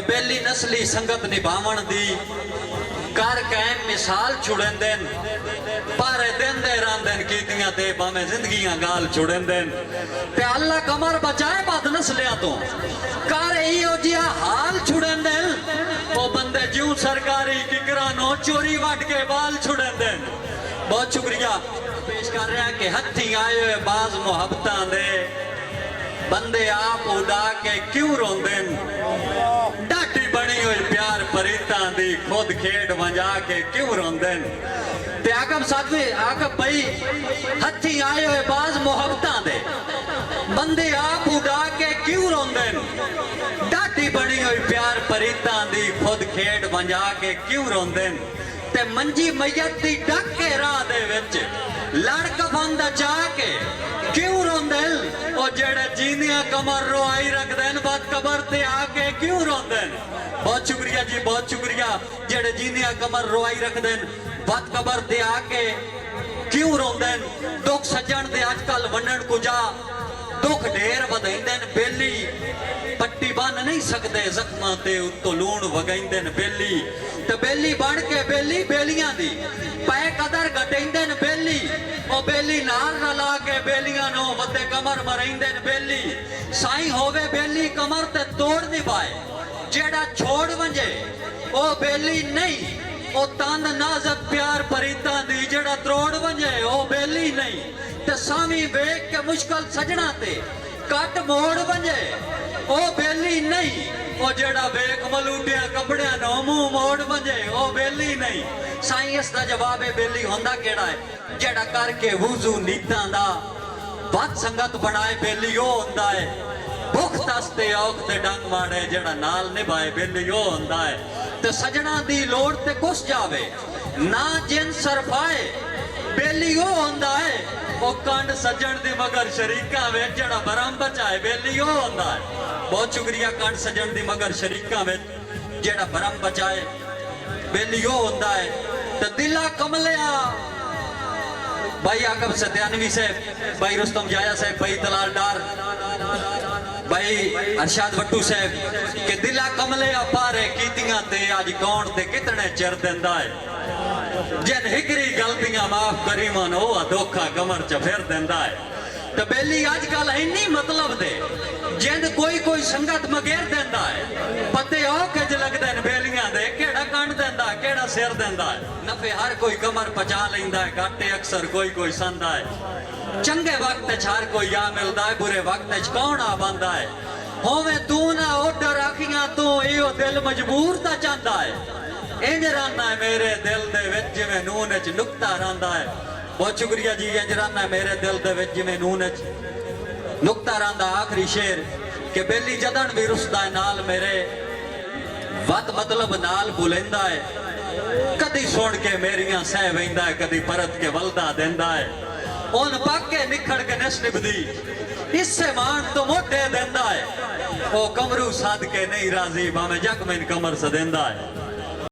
बेली नस्ली संगत निभावन दी कर कैम मिसाल छुड़ेंदे पारे देंदे रहंदे कीतियां ते भावें जिंदगियां गाल छुड़ेंदे ते अल्लाह कमर बचाए बद नस्लियां तो कर इहो जिहा हाल छुड़ेंदे ओ बंदे ज्यों सरकारी किकरा नो चोरी वट के बाल छुड़ेंदे। बहुत शुक्रिया पेश कर रहे हैं कि हथी आए हुए बाज मुहब्बतां दे बंदे आप उड़ा के क्यों रोंदे डाटी बनी हुई प्यार परीतां दी खुद खेड वंजा के क्यों रोंदे ते आकब साथी आकब भाई हथी आए हुए बाज मुहब्बतां दे बंदे आप उड़ा के क्यों रोंदे डाटी बनी हुई प्यार परीतां दी खुद खेड वंजा के क्यों रोंदे ते मंजी मैयत दी डक के राह दे विच लड़ कफन दा चा के क्यों रोंदे ओ जेड़े जींदियां कमर रोआई रखदे बद कबर ते आके क्यों रोंदे। बहुत शुक्रिया जी बहुत शुक्रिया जेड़े जींदियां कमर रोआई रखदे बद कबर ते आके क्यों रोंदे। दुख सज्जन दे अजकल वंडण कुजा दुख ढेर वधाइंदे बेली पट्टी बन नहीं सकते जख्मां ते उत्तों लूण वगाइंदे बेली ते बेली बन के बेली बेलियां दी पै कदर घटाइंदे बेली ओ बेली नाल रला के बेलियां नो वदे कमर मराइंदे बेली साईं होवे बेली कमर ते तोड़ नहीं पाए जेड़ा छोड़ वंजे ओ बेली नहीं ओ तन नाज़क प्यार परीतां दी जेड़ा त्रोड़ वंजे ओ बेली नहीं ते सावी वेख के मुश्किल सजना ते कट मोड़ वंजे ओ बेली नहीं ओ जेड़ा वेख मलूटिया कपड़िया नो मुंह मोड़ वंजे ओ बेली नहीं। साईं इसका जवाब है बेली होंदा केड़ा है जेड़ा करके वुजू नीतां दा बद संगत बनाए बेली ओ होंदा है भुख दसते औख ते डंग मारे जेड़ा नाल निभाए बेली ओ होंदा है ते सजना दी लोड़ ते कुछ जावे ना जिन सरफाए बेली ओ होंदा है ओ कंड सज्जन दी मगर शरीका विच जेड़ा भरम बचाए बेली ओ होंदा है। बहुत शुक्रिया कंड सज्जन दी मगर शरीका विच जेड़ा भरम बचाए बेली ओ होंदा है ते दिला कमलिया भाई आकब सत्यानवी साहब भाई रुस्तम जाया साहब भाई दलाल डार भाई अरशाद वट्टू साहब के दिला कमलिया पारे कीतियां ते अज कौन ते कितने चिर दिंदा है जिन हिकरी गलतियां माफ करी मन ओ धोखा कमर च फिर दिंदा है ते बेली अजकल इन्नी मतलब दे जिंद कोई कोई संगत मगेर दिंदा है पते औखे च लगदे न बेलियां दे केड़ा कंड दिंदा केड़ा सिर दिंदा है नफे हर कोई कमर पचा लैंदा है घाटे अक्सर कोई कोई संदा है चंगे वक्त हर कोई आ मिलदा है बुरे वक्त कौन आ बंदा है होवे तू ना ओडर आखियां तू इहो दिल मजबूर ता चाहंदा है इंज रहाना है मेरे दिल दे विच जिवें नून च नुक्ता रहांदा है। बहुत शुक्रिया जी इंज रहाना है मेरे दिल दे विच जिवें नून च नुक्ता रहांदा। आखिरी शेर के बेली जदन भी रुसदा है नाल मेरे वत मतलब नाल बुलेंदा है कदी सुन के मेरियां सह वेंदा है कदी परत के वलदा देंदा है उन पाके निखड़ के नस निभदी इससे मान तो मोटे देंदा है ओ कमरू साध के नहीं राजी भावें जख्म इन कमर से देंदा है।